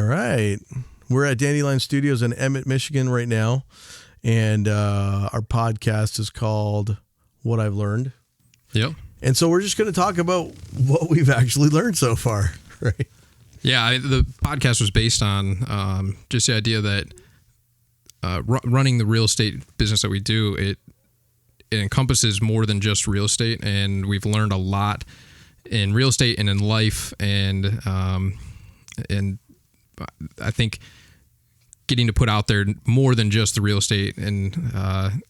All right. We're at Dandelion Studios in Emmett, Michigan right now. And our podcast is called What I've Learned. Yep. And so we're just going to talk about what we've actually learned so far, right? Yeah, the podcast was based on just the idea that running the real estate business that we do, it encompasses more than just real estate, and we've learned a lot in real estate and in life, and I think getting to put out there more than just the real estate, and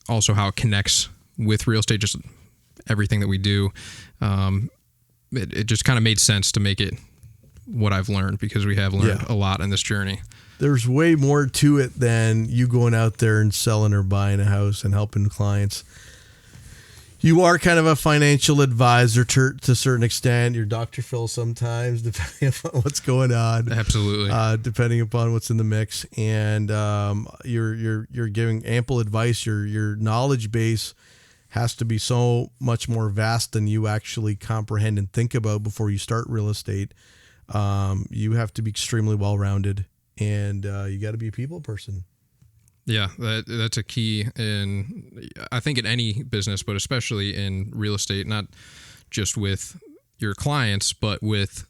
also how it connects with real estate, just everything that we do. It just kind of made sense to make it what I've learned, because we have learned a lot in this journey. There's way more to it than you going out there and selling or buying a house and helping clients. You are kind of a financial advisor to a certain extent. You're Dr. Phil sometimes, depending upon what's going on. Absolutely. Depending upon what's in the mix, and you're giving ample advice. Your knowledge base has to be so much more vast than you actually comprehend and think about before you start real estate. You have to be extremely well-rounded, and you got to be a people person. Yeah, that's a key in, I think, in any business, but especially in real estate, not just with your clients, but with,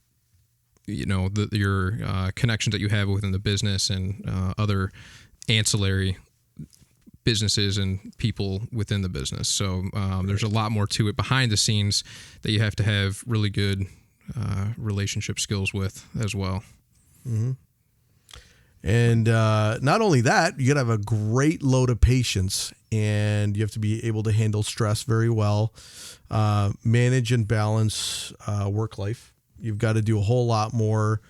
your connections that you have within the business and other ancillary businesses and people within the business. So there's a lot more to it behind the scenes that you have to have really good relationship skills with as well. Mm-hmm. And not only that, you got to have a great load of patience, and you have to be able to handle stress very well, manage and balance work life. You've got to do a whole lot more.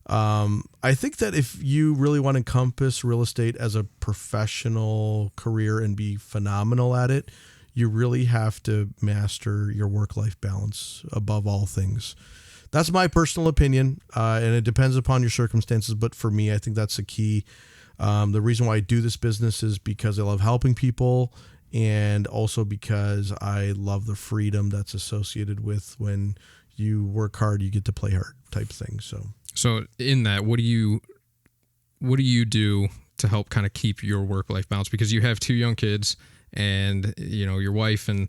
I think that if you really want to encompass real estate as a professional career and be phenomenal at it, you really have to master your work-life balance above all things. That's my personal opinion, and it depends upon your circumstances. But for me, I think that's the key. The reason why I do this business is because I love helping people, and also because I love the freedom that's associated with when you work hard, you get to play hard type thing. So in that, what do you do to help kind of keep your work-life balance? Because you have 2 young kids, and your wife, and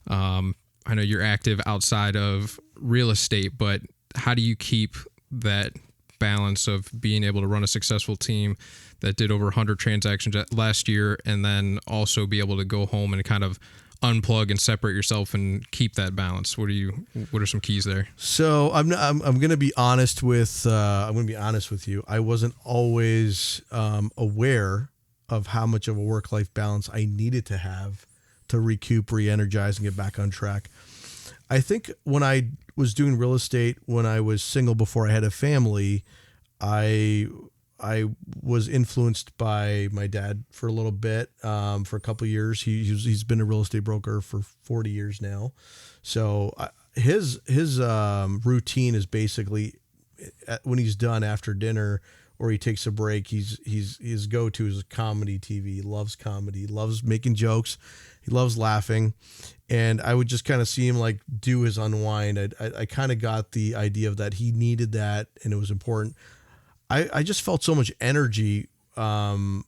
I know you're active outside of real estate, but how do you keep that balance of being able to run a successful team that did over 100 transactions last year, and then also be able to go home and kind of unplug and separate yourself and keep that balance? What are some keys there? So I'm going to be honest with you. I wasn't always aware of how much of a work-life balance I needed to have to recoup, re-energize, and get back on track. I think when I was doing real estate, when I was single before I had a family, I was influenced by my dad for a little bit, for a couple of years. He's been a real estate broker for 40 years now. So his routine is basically, when he's done after dinner or he takes a break, his go-to is comedy TV. He loves comedy. He loves making jokes. He loves laughing. And I would just kind of see him like do his unwind. I kind of got the idea of that he needed that, and it was important. I just felt so much energy earlier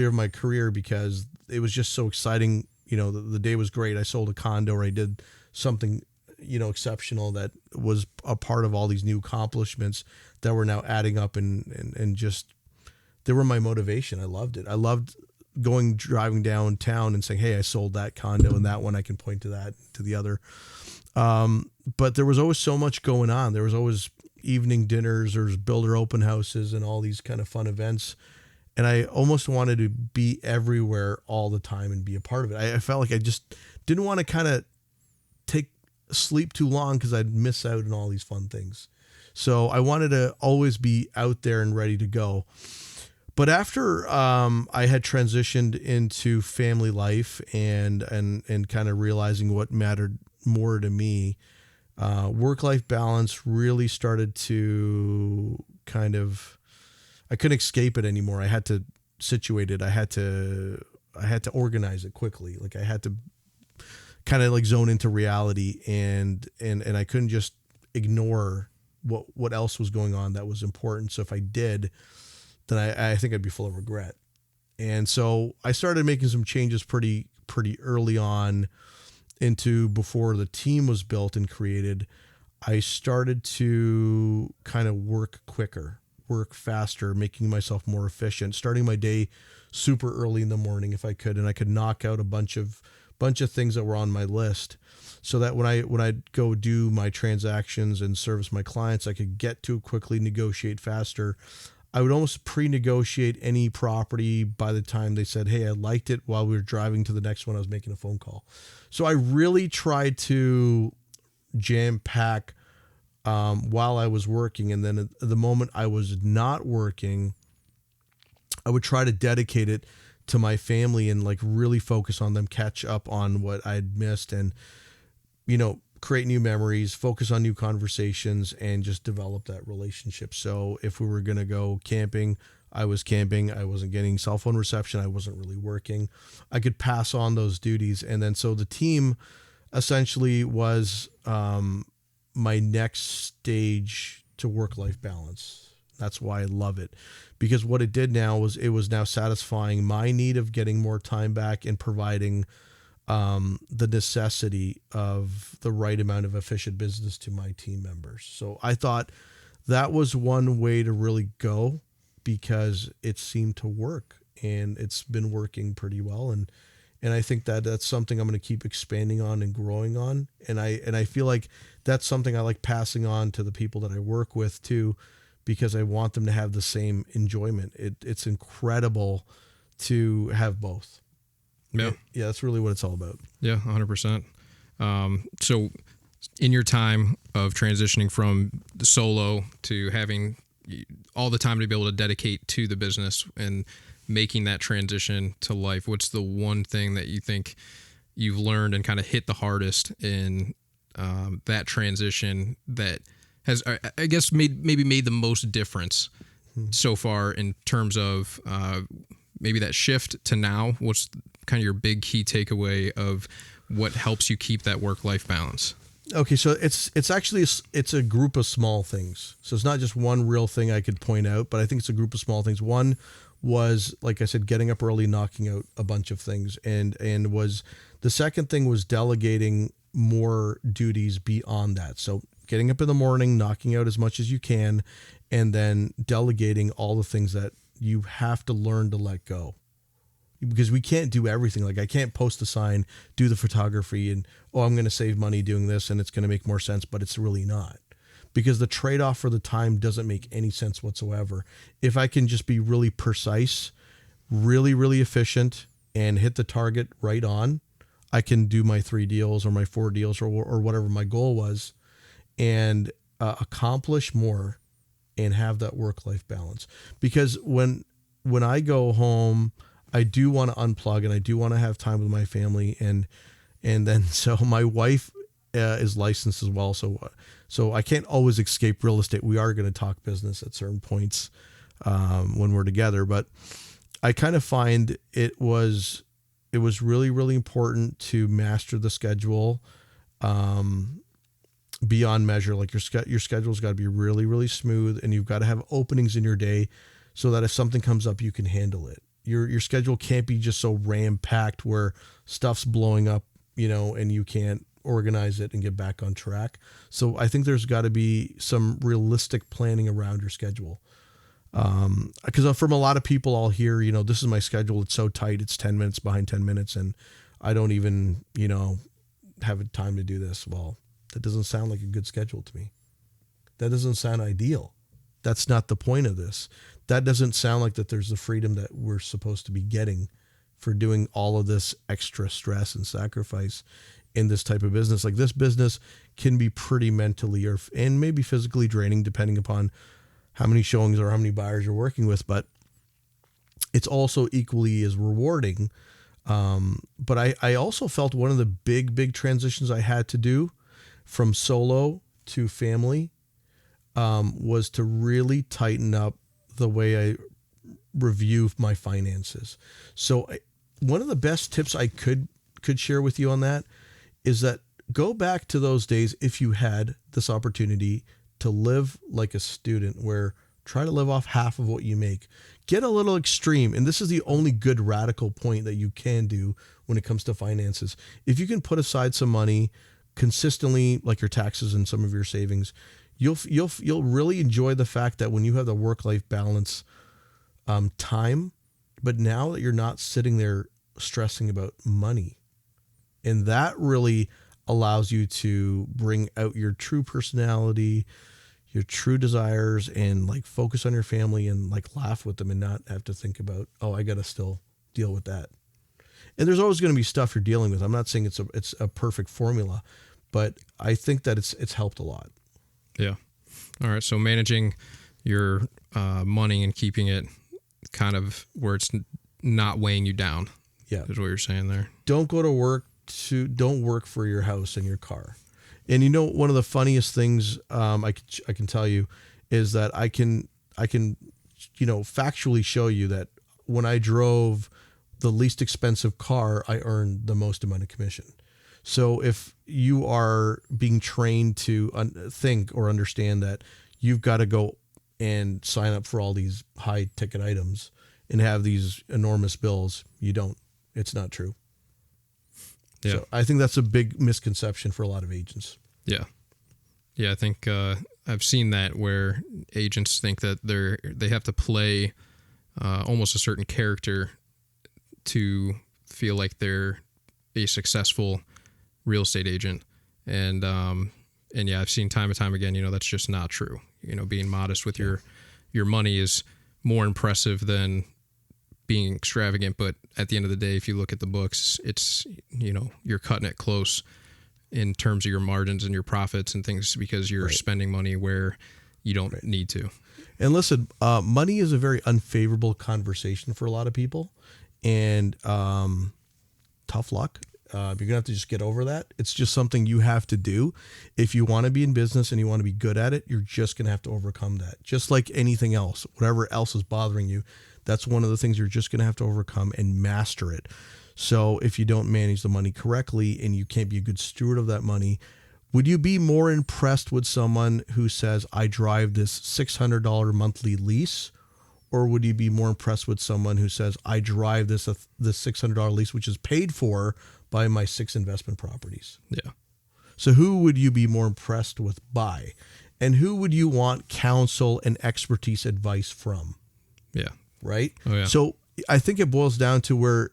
in my career because it was just so exciting. The day was great. I sold a condo, or I did something, exceptional that was a part of all these new accomplishments that were now adding up, and just, they were my motivation. I loved it. I loved driving downtown and saying, hey, I sold that condo, and that one I can point to that, to the other. But there was always so much going on. There was always evening dinners, there's builder open houses, and all these kind of fun events. And I almost wanted to be everywhere all the time and be a part of it. I felt like I just didn't want to kind of sleep too long because I'd miss out on all these fun things. So I wanted to always be out there and ready to go. But after I had transitioned into family life and kind of realizing what mattered more to me, work-life balance really started to kind of, I couldn't escape it anymore. I had to situate it. I had to organize it quickly. Like I had to kind of like zone into reality, and I couldn't just ignore what else was going on that was important. So if I did, then I think I'd be full of regret. And so I started making some changes pretty early on into before the team was built and created. I started to kind of work quicker, work faster, making myself more efficient, starting my day super early in the morning if I could, and I could knock out a bunch of things that were on my list, so that when I'd go do my transactions and service my clients, I could get to it quickly, negotiate faster. I would almost pre-negotiate any property by the time they said, hey, I liked it, while we were driving to the next one, I was making a phone call. So I really tried to jam pack while I was working. And then at the moment I was not working, I would try to dedicate it to my family and like really focus on them, catch up on what I'd missed, and, create new memories, focus on new conversations, and just develop that relationship. So if we were going to go camping, I was camping. I wasn't getting cell phone reception. I wasn't really working. I could pass on those duties. And then so the team essentially was my next stage to work-life balance. That's why I love it, because what it did now was it was now satisfying my need of getting more time back and providing the necessity of the right amount of efficient business to my team members. So I thought that was one way to really go, because it seemed to work, and it's been working pretty well. And I think that that's something I'm going to keep expanding on and growing on. And I feel like that's something I like passing on to the people that I work with too, because I want them to have the same enjoyment. It's incredible to have both. Yeah. Yeah, that's really what it's all about. Yeah, 100%. So in your time of transitioning from solo to having all the time to be able to dedicate to the business and making that transition to life, what's the one thing that you think you've learned and kind of hit the hardest in that transition that has, I guess, maybe made the most difference so far in terms of maybe that shift to now? What's kind of your big key takeaway of what helps you keep that work-life balance? Okay, so it's actually it's a group of small things. So it's not just one real thing I could point out, but I think it's a group of small things. One was, like I said, getting up early, knocking out a bunch of things, and was the second thing was delegating more duties beyond that. So getting up in the morning, knocking out as much as you can, and then delegating all the things that you have to learn to let go. Because we can't do everything. Like I can't post a sign, do the photography, and I'm going to save money doing this and it's going to make more sense, but it's really not. Because the trade-off for the time doesn't make any sense whatsoever. If I can just be really precise, really, really efficient, and hit the target right on, I can do my 3 deals or my 4 deals or whatever my goal was, and accomplish more and have that work-life balance. Because when I go home, I do want to unplug and I do want to have time with my family, and then so my wife is licensed as well, so I can't always escape real estate. We are going to talk business at certain points when we're together, but I kind of find it was really, really important to master the schedule beyond measure. Like your schedule's got to be really, really smooth, and you've got to have openings in your day so that if something comes up, you can handle it. Your schedule can't be just so ram-packed where stuff's blowing up, and you can't organize it and get back on track. So I think there's got to be some realistic planning around your schedule. Because from a lot of people I'll hear, this is my schedule. It's so tight. It's 10 minutes behind 10 minutes. And I don't even, have time to do this. Well, that doesn't sound like a good schedule to me. That doesn't sound ideal. That's not the point of this. That doesn't sound like that there's the freedom that we're supposed to be getting for doing all of this extra stress and sacrifice in this type of business. Like this business can be pretty mentally and maybe physically draining depending upon how many showings or how many buyers you're working with, but it's also equally as rewarding. But I also felt one of the big transitions I had to do from solo to family was to really tighten up the way I review my finances. So one of the best tips I could share with you on that is that go back to those days if you had this opportunity to live like a student, where try to live off half of what you make. Get a little extreme. And this is the only good radical point that you can do when it comes to finances. If you can put aside some money consistently, like your taxes and some of your savings, you'll really enjoy the fact that when you have the work-life balance time, but now that you're not sitting there stressing about money, and that really allows you to bring out your true personality, your true desires, and like focus on your family and like laugh with them and not have to think about, oh, I got to still deal with that. And there's always going to be stuff you're dealing with. I'm not saying it's a perfect formula, but I think that it's helped a lot. Yeah. All right. So managing your money and keeping it kind of where it's not weighing you down. Yeah. Is what you're saying there. Don't go to work don't work for your house and your car. And you know, one of the funniest things I can tell you is that I can factually show you that when I drove the least expensive car, I earned the most amount of commission. So if you are being trained to think or understand that you've got to go and sign up for all these high ticket items and have these enormous bills, you don't. It's not true. Yeah. So I think that's a big misconception for a lot of agents. Yeah. Yeah, I think I've seen that where agents think that they have to play almost a certain character to feel like they're a successful real estate agent. And yeah, I've seen time and time again, that's just not true. Being modest with your money is more impressive than being extravagant. But at the end of the day, if you look at the books, it's, you're cutting it close in terms of your margins and your profits and things, because you're spending money where you don't need to. And listen, money is a very unfavorable conversation for a lot of people, and tough luck. You're gonna have to just get over that. It's just something you have to do. If you want to be in business and you want to be good at it, you're just gonna have to overcome that. Just like anything else, whatever else is bothering you, that's one of the things you're just gonna have to overcome and master it. So if you don't manage the money correctly and you can't be a good steward of that money, would you be more impressed with someone who says, I drive this $600 monthly lease? Or would you be more impressed with someone who says, I drive this $600 lease, which is paid for by my 6 investment properties? Yeah. So who would you be more impressed with by? And who would you want counsel and expertise advice from? Yeah. Right? Oh, yeah. So I think it boils down to where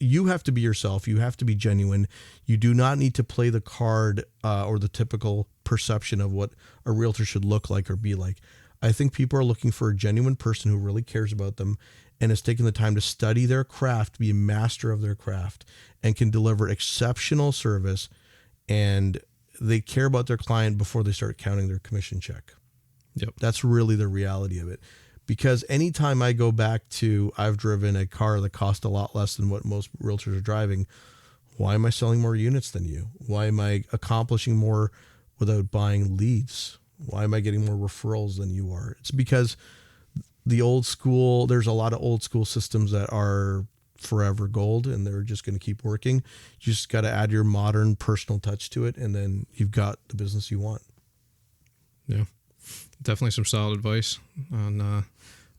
you have to be yourself. You have to be genuine. You do not need to play the card or the typical perception of what a realtor should look like or be like. I think people are looking for a genuine person who really cares about them and has taken the time to study their craft, be a master of their craft, and can deliver exceptional service. And they care about their client before they start counting their commission check. Yep. That's really the reality of it. Because anytime I go back to, I've driven a car that cost a lot less than what most realtors are driving, why am I selling more units than you? Why am I accomplishing more without buying leads? Why am I getting more referrals than you are? It's because there's a lot of old school systems that are forever gold and they're just going to keep working. You just got to add your modern personal touch to it, and then you've got the business you want. Yeah. Definitely some solid advice on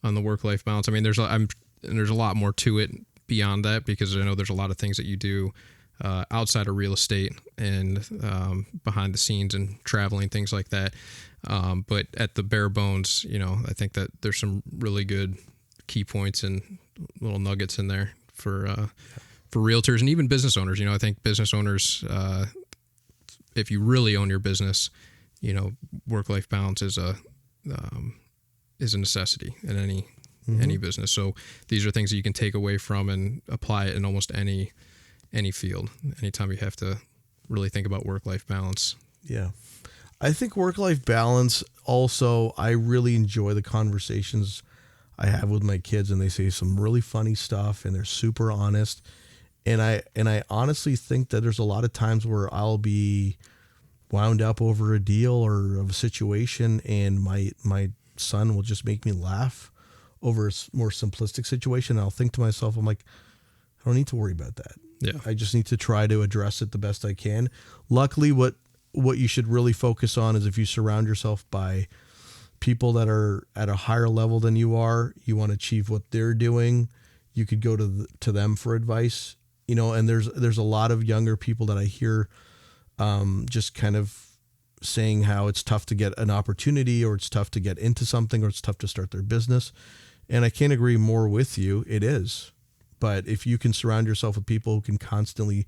the work-life balance. I mean, there's a lot more to it beyond that, because I know there's a lot of things that you do outside of real estate and behind the scenes and traveling, things like that. But at the bare bones, I think that there's some really good key points and little nuggets in there for realtors and even business owners. I think business owners, if you really own your business, work-life balance is a necessity in any business. So these are things that you can take away from and apply it in almost any field. Anytime you have to really think about work-life balance. Yeah. I think work-life balance also, I really enjoy the conversations I have with my kids, and they say some really funny stuff and they're super honest. And I honestly think that there's a lot of times where I'll be wound up over a deal or of a situation, and my son will just make me laugh over a more simplistic situation. And I'll think to myself, I'm like, I don't need to worry about that. Yeah. I just need to try to address it the best I can. Luckily, what what you should really focus on is if you surround yourself by people that are at a higher level than you are, you want to achieve what they're doing, you could go to them for advice, and there's a lot of younger people that I hear just kind of saying how it's tough to get an opportunity, or it's tough to get into something, or it's tough to start their business. And I can't agree more with you. It is. But if you can surround yourself with people who can constantly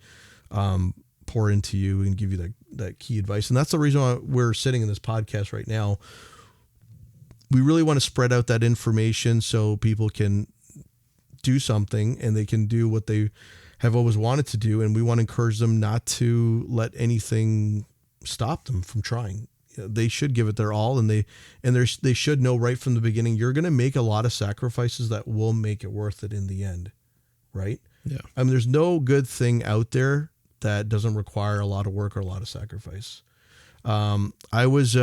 pour into you and give you that key advice. And that's the reason why we're sitting in this podcast right now. We really want to spread out that information so people can do something and they can do what they have always wanted to do. And we want to encourage them not to let anything stop them from trying. They should give it their all, and they should know right from the beginning, you're going to make a lot of sacrifices that will make it worth it in the end. Right? Yeah. I mean, there's no good thing out there that doesn't require a lot of work or a lot of sacrifice. I was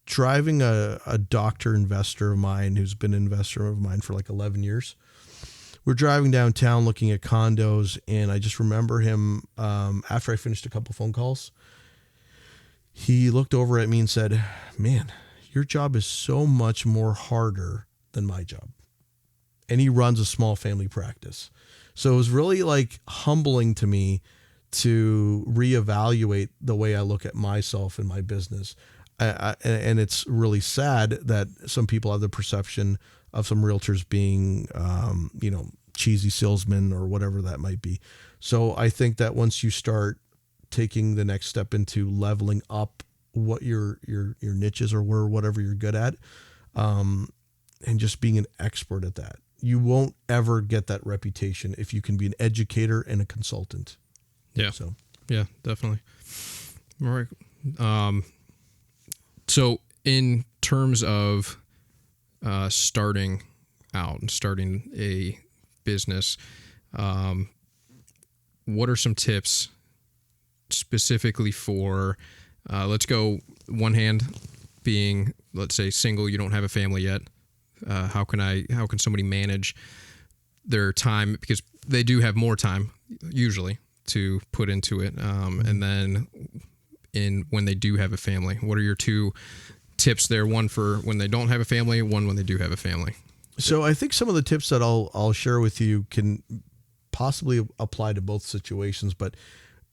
driving a doctor investor of mine who's been an investor of mine for like 11 years. We're driving downtown looking at condos, and I just remember him, after I finished a couple phone calls, he looked over at me and said, "Man, your job is so much more harder than my job." And he runs a small family practice. So it was really like humbling to me to reevaluate the way I look at myself and my business. And it's really sad that some people have the perception of some realtors being, cheesy salesmen or whatever that might be. So I think that once you start taking the next step into leveling up what your niches or whatever you're good at, and just being an expert at that, you won't ever get that reputation if you can be an educator and a consultant. Yeah. So, yeah, definitely. All right. So in terms of starting out and starting a business, what are some tips specifically for, let's go one hand being, let's say, single, you don't have a family yet. How can somebody manage their time, because they do have more time usually to put into it. And then when they do have a family, what are your two tips there? One for when they don't have a family, one when they do have a family. So I think some of the tips that I'll share with you can possibly apply to both situations. But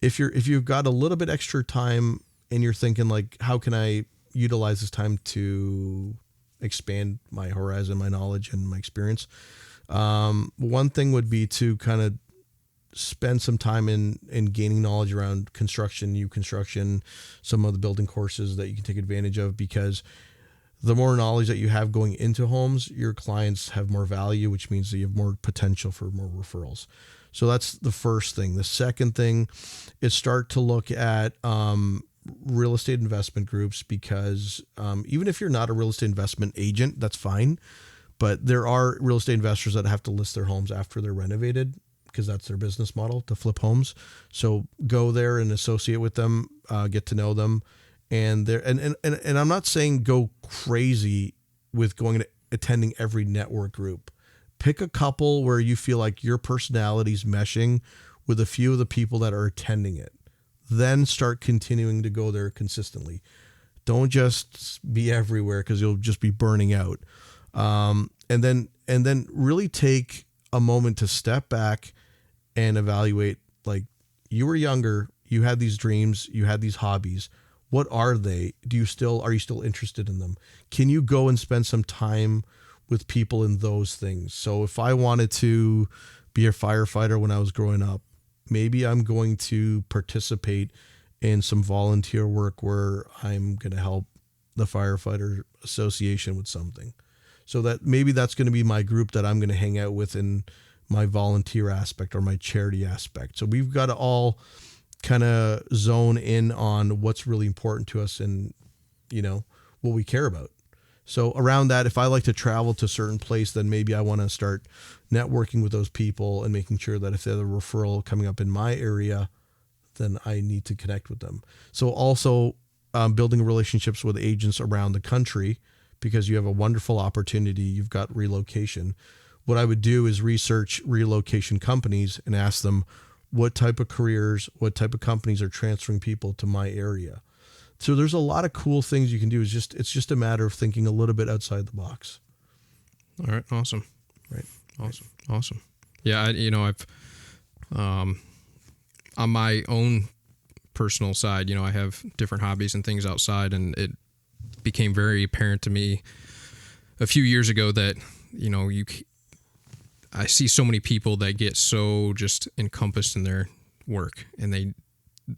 if you've got a little bit extra time and you're thinking like, how can I utilize this time to expand my horizon, my knowledge, and my experience? One thing would be to kind of spend some time in gaining knowledge around construction, new construction, some of the building courses that you can take advantage of, because the more knowledge that you have going into homes, your clients have more value, which means that you have more potential for more referrals. So that's the first thing. The second thing is start to look at real estate investment groups, because even if you're not a real estate investment agent, that's fine. But there are real estate investors that have to list their homes after they're renovated, because that's their business model, to flip homes. So go there and associate with them, get to know them. And I'm not saying go crazy with going to attending every network group. Pick a couple where you feel like your personality's meshing with a few of the people that are attending it. Then start continuing to go there consistently. Don't just be everywhere, because you'll just be burning out. And then really take a moment to step back and evaluate, like, you were younger, you had these dreams, you had these hobbies. What are they? Are you still interested in them? Can you go and spend some time with people in those things? So if I wanted to be a firefighter when I was growing up, maybe I'm going to participate in some volunteer work where I'm going to help the firefighter association with something. So that maybe that's going to be my group that I'm going to hang out with in my volunteer aspect or my charity aspect. So we've got to all kind of zone in on what's really important to us and, what we care about. So around that, if I like to travel to a certain place, then maybe I want to start networking with those people and making sure that if there's a referral coming up in my area, then I need to connect with them. So also building relationships with agents around the country, because you have a wonderful opportunity. You've got relocation. What I would do is research relocation companies and ask them what type of careers, what type of companies are transferring people to my area. So there's a lot of cool things you can do. It's just a matter of thinking a little bit outside the box. All right. Awesome. Right. Awesome. Yeah. I've, on my own personal side, I have different hobbies and things outside, and it became very apparent to me a few years ago that, I see so many people that get so just encompassed in their work, and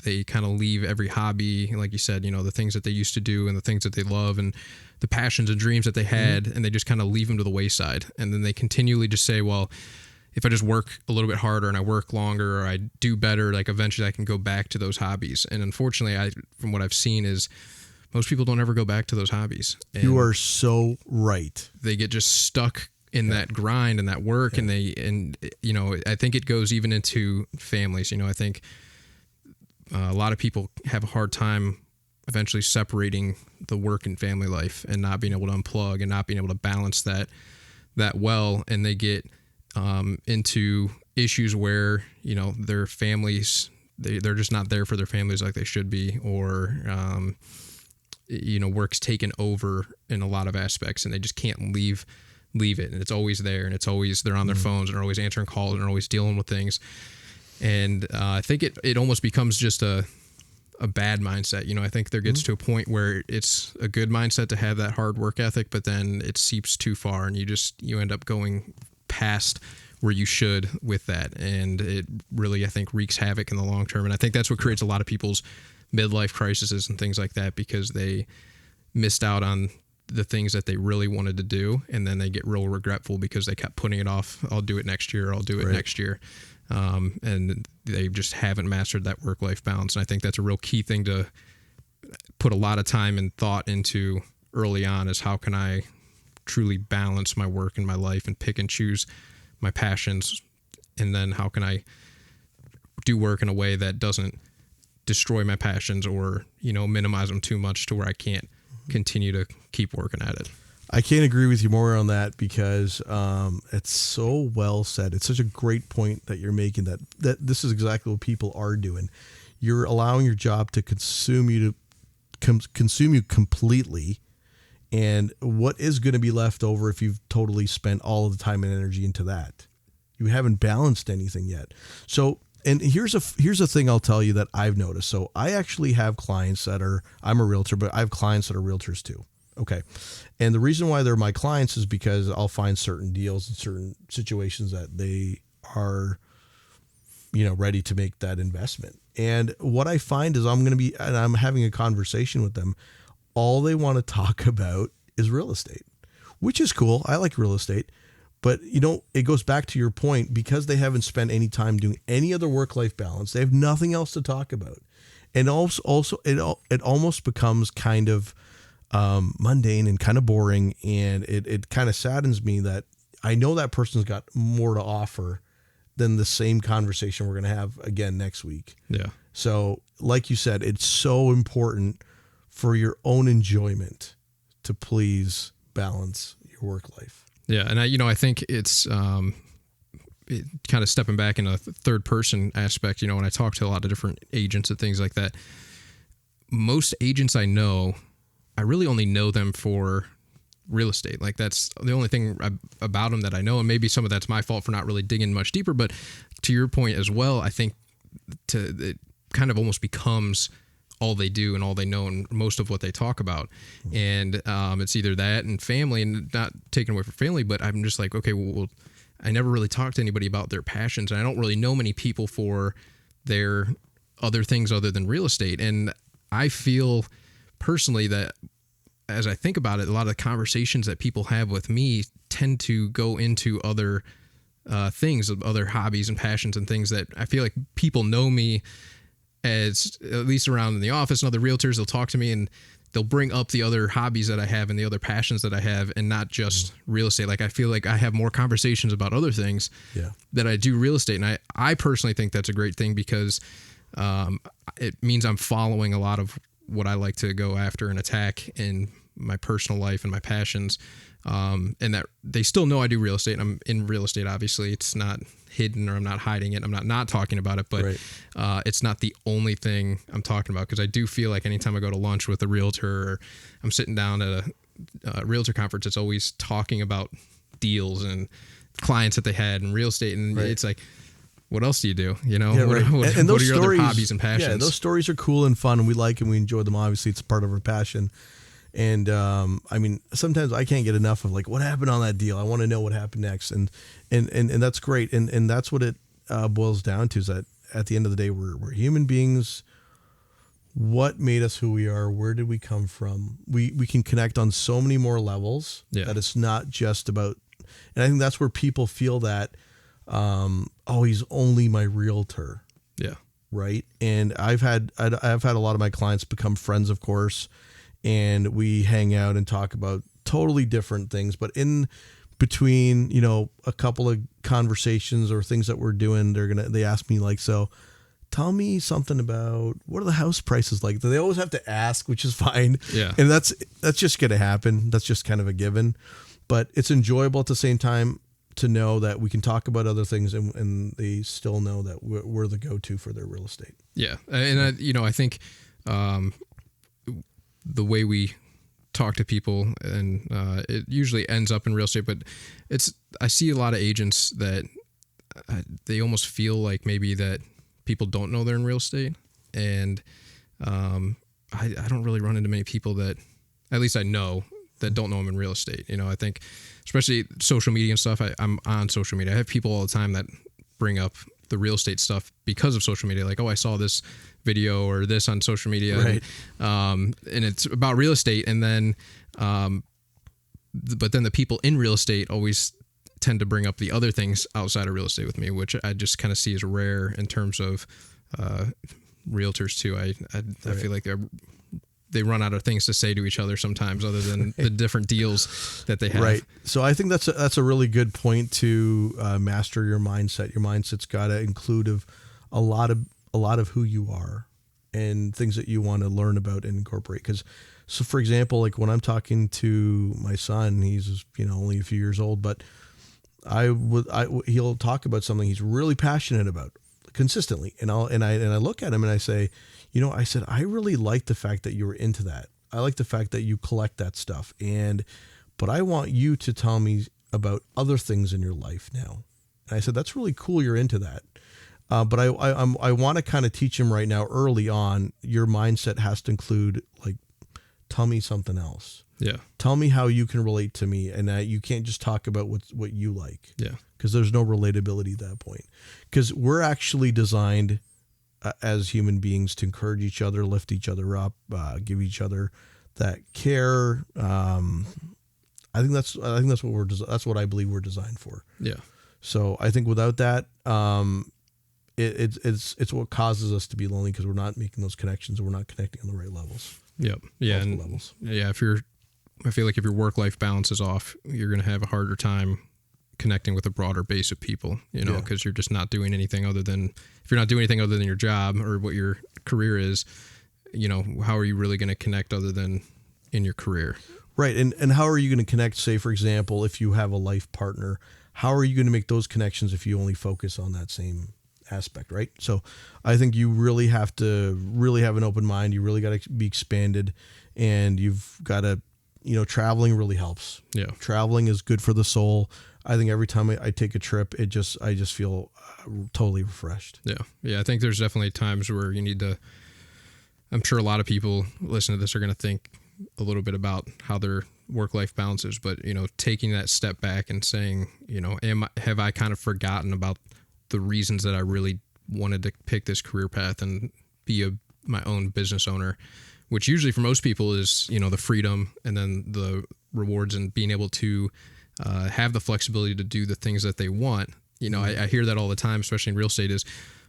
they kind of leave every hobby, like you said, the things that they used to do and the things that they love and the passions and dreams that they had, and they just kind of leave them to the wayside. And then they continually just say, well, if I just work a little bit harder and I work longer or I do better, like eventually I can go back to those hobbies. And unfortunately, from what I've seen is most people don't ever go back to those hobbies. And you are so right. They get just stuck in that grind and that work. And I think it goes even into families. I think a lot of people have a hard time eventually separating the work and family life and not being able to unplug and not being able to balance that well. And they get into issues where, their families, they're just not there for their families like they should be, or, work's taken over in a lot of aspects and they just can't leave it. And it's always there, and it's always, they're on their phones and they're always answering calls and they're always dealing with things. And I think it almost becomes just a bad mindset. I think there gets to a point where it's a good mindset to have that hard work ethic, but then it seeps too far and you end up going past where you should with that. And it really, I think, wreaks havoc in the long term. And I think that's what creates a lot of people's midlife crises and things like that, because they missed out on the things that they really wanted to do. And then they get real regretful because they kept putting it off. I'll do it next year. I'll do it next year. And they just haven't mastered that work-life balance. And I think that's a real key thing to put a lot of time and thought into early on, is how can I truly balance my work and my life and pick and choose my passions, and then how can I do work in a way that doesn't destroy my passions or minimize them too much to where I can't continue to keep working at it. I can't agree with you more on that, because it's so well said. It's such a great point that you're making, that this is exactly what people are doing. You're allowing your job to consume you completely. And what is going to be left over if you've totally spent all of the time and energy into that? You haven't balanced anything yet. So, and here's a thing I'll tell you that I've noticed. So I actually have clients I'm a realtor, but I have clients that are realtors too. Okay. And the reason why they're my clients is because I'll find certain deals and certain situations that they are, ready to make that investment. And what I find is I'm having a conversation with them. All they want to talk about is real estate, which is cool. I like real estate, but it goes back to your point, because they haven't spent any time doing any other work-life balance. They have nothing else to talk about. And also it almost becomes kind of mundane and kind of boring. And it kind of saddens me that I know that person's got more to offer than the same conversation we're going to have again next week. Yeah. So like you said, it's so important for your own enjoyment to please balance your work life. Yeah. And I think it's, kind of stepping back in a third person aspect, when I talk to a lot of different agents and things like that, most agents I know, I really only know them for real estate. Like, that's the only thing about them that I know. And maybe some of that's my fault for not really digging much deeper, but to your point as well, I think it kind of almost becomes all they do and all they know and most of what they talk about. And it's either that and family, and not taking away from family, but I'm just like, okay, well, I never really talked to anybody about their passions, and I don't really know many people for their other things other than real estate. And I feel personally that, as I think about it, a lot of the conversations that people have with me tend to go into other things, other hobbies and passions and things that I feel like people know me as, at least around in the office and other realtors. They'll talk to me and they'll bring up the other hobbies that I have and the other passions that I have, and not just real estate. Like, I feel like I have more conversations about other things than I do real estate. And I personally think that's a great thing, because it means I'm following a lot of what I like to go after and attack in my personal life and my passions. And that they still know I do real estate, and I'm in real estate. Obviously, it's not hidden, or I'm not hiding it. I'm not talking about it, but Right. it's not the only thing I'm talking about, because I do feel like anytime I go to lunch with a realtor, or I'm sitting down at a realtor conference, it's always talking about deals and clients that they had in real estate. And Right. it's like, what else do you do? You know, Yeah, right. what And are those your stories, other hobbies and passions? Yeah, those stories are cool and fun, and we like and we enjoy them. Obviously, it's part of our passion. And I mean, sometimes I can't get enough of like, what happened on that deal? I want to know what happened next, and that's great. And that's what it boils down to, is that at the end of the day, we're human beings. What made us who we are? Where did we come from? We can connect on so many more levels. Yeah. That it's not just about. And I think that's where people feel that, oh, he's only my realtor. Yeah. Right. And I've had a lot of my clients become friends, of course, and we hang out and talk about totally different things. But in between, you know, a couple of conversations or things that we're doing, they ask me like, so tell me something about what are the house prices like? They always have to ask, which is fine. Yeah. And that's just going to happen. That's just kind of a given. But it's enjoyable at the same time to know that we can talk about other things, and they still know that we're the go-to for their real estate. Yeah. And I think the way we talk to people, and it usually ends up in real estate, but I see a lot of agents that they almost feel like maybe that people don't know they're in real estate. And I don't really run into many people that, at least I know, that don't know I'm in real estate. You know, I think especially social media and stuff, I'm on social media. I have people all the time that bring up the real estate stuff because of social media. Like, oh, I saw this video or this on social media. Right. And it's about real estate. And then, but then the people in real estate always tend to bring up the other things outside of real estate with me, which I just kind of see as rare in terms of realtors too. I feel like they run out of things to say to each other sometimes, other than the different deals that they have. Right. So I think that's a really good point to master your mindset. Your mindset's got to include a lot of who you are and things that you want to learn about and incorporate. Because, so for example, like when I'm talking to my son, he's only a few years old, but he'll talk about something he's really passionate about consistently, and I look at him and I say, I said, I really like the fact that you're into that. I like the fact that you collect that stuff. But I want you to tell me about other things in your life now. And I said, that's really cool. You're into that. But I want to kind of teach him right now early on, your mindset has to include, like, tell me something else. Yeah. Tell me how you can relate to me, and that you can't just talk about what you like. Yeah. Because there's no relatability at that point. Because we're actually designed as human beings to encourage each other, lift each other up, give each other that care. I think that's what I believe we're designed for. Yeah. So I think without that, it's what causes us to be lonely, because we're not making those connections, and we're not connecting on the right levels. Yep. Yeah. And levels. Yeah. I feel like if your work-life balance is off, you're going to have a harder time connecting with a broader base of people, because you're just not doing anything other than, if you're not doing anything other than your job or what your career is, how are you really going to connect other than in your career? Right. And how are you going to connect, say, for example, if you have a life partner, how are you going to make those connections if you only focus on that same aspect, right? So I think you really have to really have an open mind. You really got to be expanded, and you've got to, traveling really helps. Yeah. Traveling is good for the soul. I think every time I take a trip, I just feel totally refreshed. Yeah. Yeah. I think there's definitely times where you need to, I'm sure a lot of people listening to this are going to think a little bit about how their work-life balance is, but, taking that step back and saying, have I kind of forgotten about the reasons that I really wanted to pick this career path and be my own business owner, which usually for most people is, the freedom and then the rewards and being able to have the flexibility to do the things that they want. I hear that all the time, especially in real estate, is,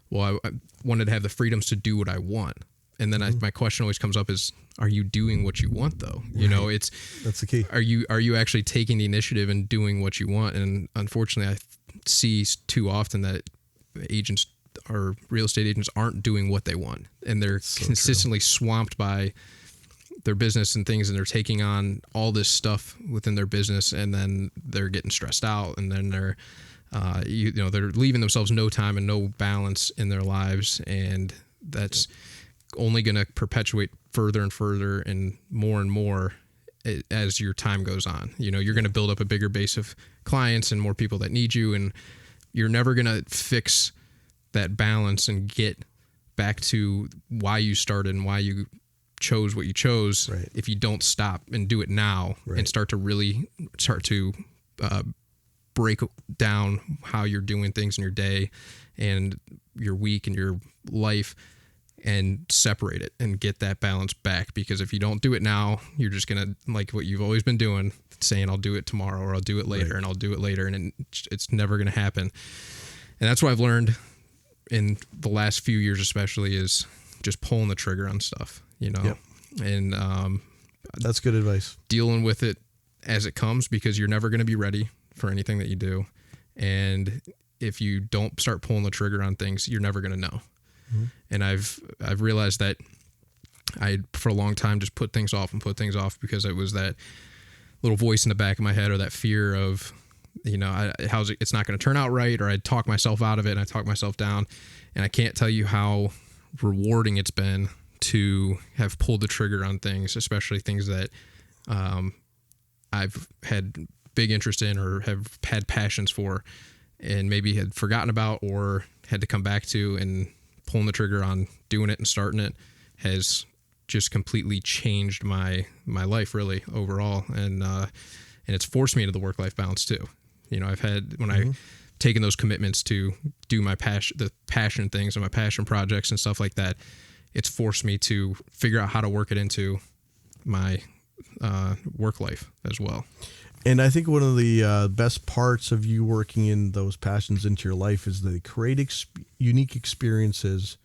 well, I wanted to have the freedoms to do what I want. And then my question always comes up is, are you doing what you want though? Right. That's the key. Are you actually taking the initiative and doing what you want? And unfortunately, I see too often that agents or real estate agents aren't doing what they want, and they're consistently swamped by their business and things, and they're taking on all this stuff within their business, and then they're getting stressed out, and then they're they're leaving themselves no time and no balance in their lives, and that's only going to perpetuate further and further and more as your time goes on. You're going to build up a bigger base of clients and more people that need you, and you're never going to fix that balance and get back to why you started and why you chose what you chose if you don't stop and do it now and start to break down how you're doing things in your day and your week and your life and separate it and get that balance back. Because if you don't do it now, you're just going to, like what you've always been doing, saying I'll do it tomorrow or I'll do it later and I'll do it later. And it's never going to happen. And that's what I've learned in the last few years, especially, is just pulling the trigger on stuff, and that's good advice. Dealing with it as it comes, because you're never going to be ready for anything that you do. And if you don't start pulling the trigger on things, you're never going to know. Mm-hmm. And I've realized that I, for a long time, just put things off because it was that little voice in the back of my head, or that fear of, it's not going to turn out right, or I'd talk myself out of it and I talk myself down. And I can't tell you how rewarding it's been to have pulled the trigger on things, especially things that I've had big interest in or have had passions for and maybe had forgotten about or had to come back to, and pulling the trigger on doing it and starting it has just completely changed my life, really, overall. And it's forced me into the work-life balance too. I've had, when I've taken those commitments to do the passion things and my passion projects and stuff like that, it's forced me to figure out how to work it into my work life as well. And I think one of the best parts of you working in those passions into your life is they create unique experiences,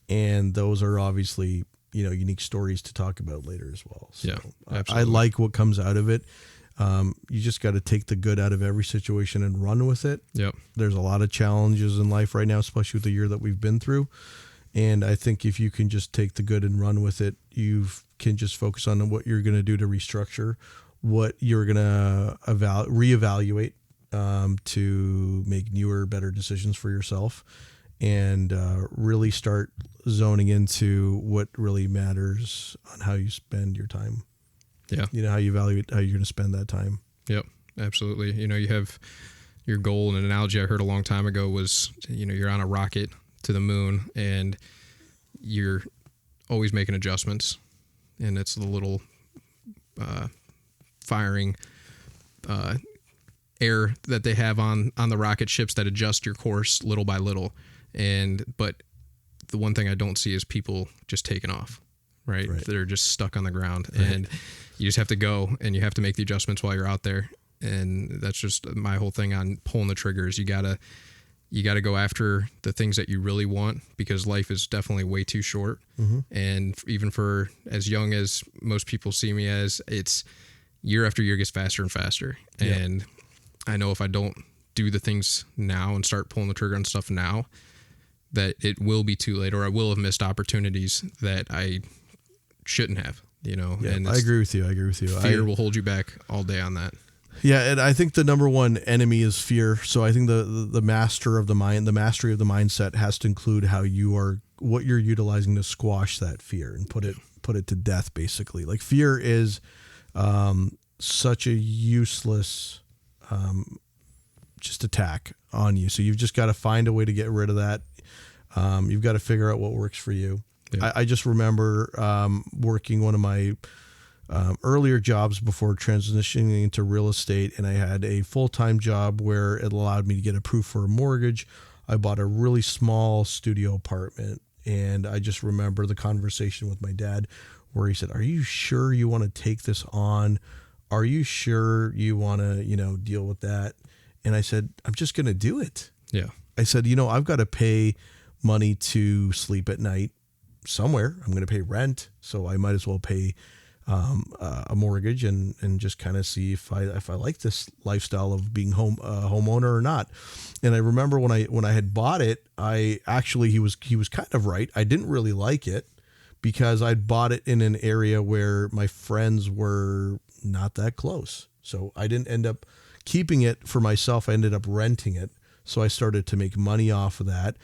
and those are obviously, unique stories to talk about later as well. So yeah, absolutely. I like what comes out of it. You just got to take the good out of every situation and run with it. Yep. There's a lot of challenges in life right now, especially with the year that we've been through. And I think if you can just take the good and run with it, you can just focus on what you're going to do to restructure, what you're going to reevaluate to make newer, better decisions for yourself, and really start zoning into what really matters on how you spend your time. Yeah. How you evaluate how you're going to spend that time. Yep, absolutely. You have your goal, and an analogy I heard a long time ago was, you're on a rocket to the moon and you're always making adjustments, and it's the little firing air that they have on the rocket ships that adjust your course little by little. But the one thing I don't see is people just taking off, right? They're just stuck on the ground, and you just have to go and you have to make the adjustments while you're out there. And that's just my whole thing on pulling the triggers. You gotta go after the things that you really want, because life is definitely way too short. Mm-hmm. And even for as young as most people see me as, it's year after year gets faster and faster. Yep. And I know if I don't do the things now and start pulling the trigger on stuff now, that it will be too late, or I will have missed opportunities that I shouldn't have, Yeah, and I agree with you. Fear will hold you back all day on that. Yeah, and I think the number one enemy is fear. So I think the mastery of the mindset has to include what you're utilizing to squash that fear and put it to death, basically. Like, fear is such a useless just attack on you. So you've just got to find a way to get rid of that. You've got to figure out what works for you. Yeah. I just remember working one of my earlier jobs before transitioning into real estate, and I had a full-time job where it allowed me to get approved for a mortgage. I bought a really small studio apartment, and I just remember the conversation with my dad where he said, "Are you sure you want to take this on? Are you sure you want to, deal with that?" And I said, "I'm just going to do it." Yeah. I said, I've got to pay money to sleep at night somewhere. I'm going to pay rent, so I might as well pay a mortgage and just kind of see if I like this lifestyle of being a homeowner or not. And I remember when I had bought it, he was kind of right. I didn't really like it because I'd bought it in an area where my friends were not that close. So I didn't end up keeping it for myself. I ended up renting it. So I started to make money off of that.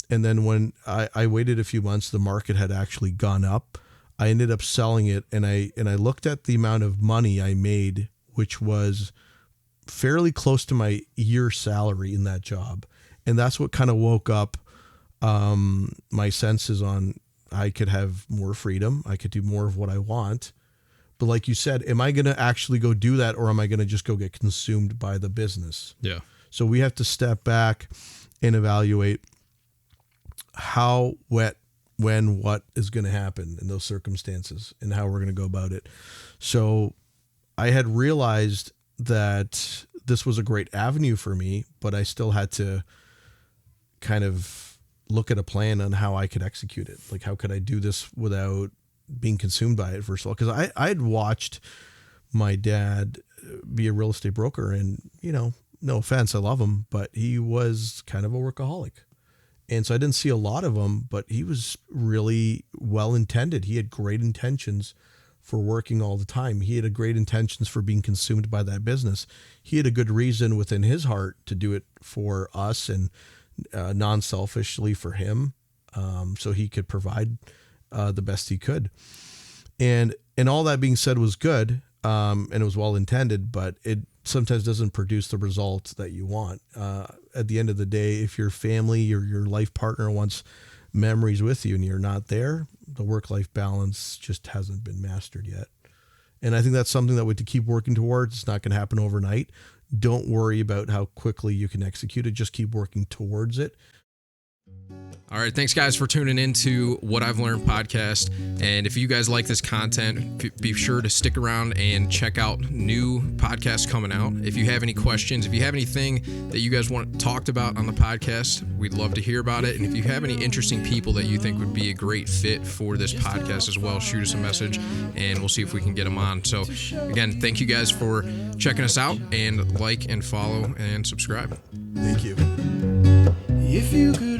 And then when I waited a few months, the market had actually gone up. I ended up selling it, and I looked at the amount of money I made, which was fairly close to my year salary in that job. And that's what kind of woke up my senses on I could have more freedom. I could do more of what I want. But like you said, am I going to actually go do that, or am I going to just go get consumed by the business? Yeah. So we have to step back and evaluate how, when, what is going to happen in those circumstances and how we're going to go about it. So I had realized that this was a great avenue for me, but I still had to kind of look at a plan on how I could execute it. Like, how could I do this without being consumed by it, first of all? Because I had watched my dad be a real estate broker, and, you know, no offense, I love him, but he was kind of a workaholic. And so I didn't see a lot of him, but he was really well-intended. He had great intentions for working all the time. He had a great intentions for being consumed by that business. He had a good reason within his heart to do it for us, and non-selfishly for him, so he could provide the best he could. And all that being said was good, and it was well intended, but it sometimes doesn't produce the result that you want. At the end of the day, if your family or your life partner wants memories with you and you're not there, the work-life balance just hasn't been mastered yet. And I think that's something that we have to keep working towards. It's not going to happen overnight. Don't worry about how quickly you can execute it. Just keep working towards it. All right. Thanks, guys, for tuning into What I've Learned podcast. And if you guys like this content, be sure to stick around and check out new podcasts coming out. If you have any questions, if you have anything that you guys want talked about on the podcast, we'd love to hear about it. And if you have any interesting people that you think would be a great fit for this podcast as well, shoot us a message and we'll see if we can get them on. So again, thank you guys for checking us out, and like and follow and subscribe. Thank you. If you could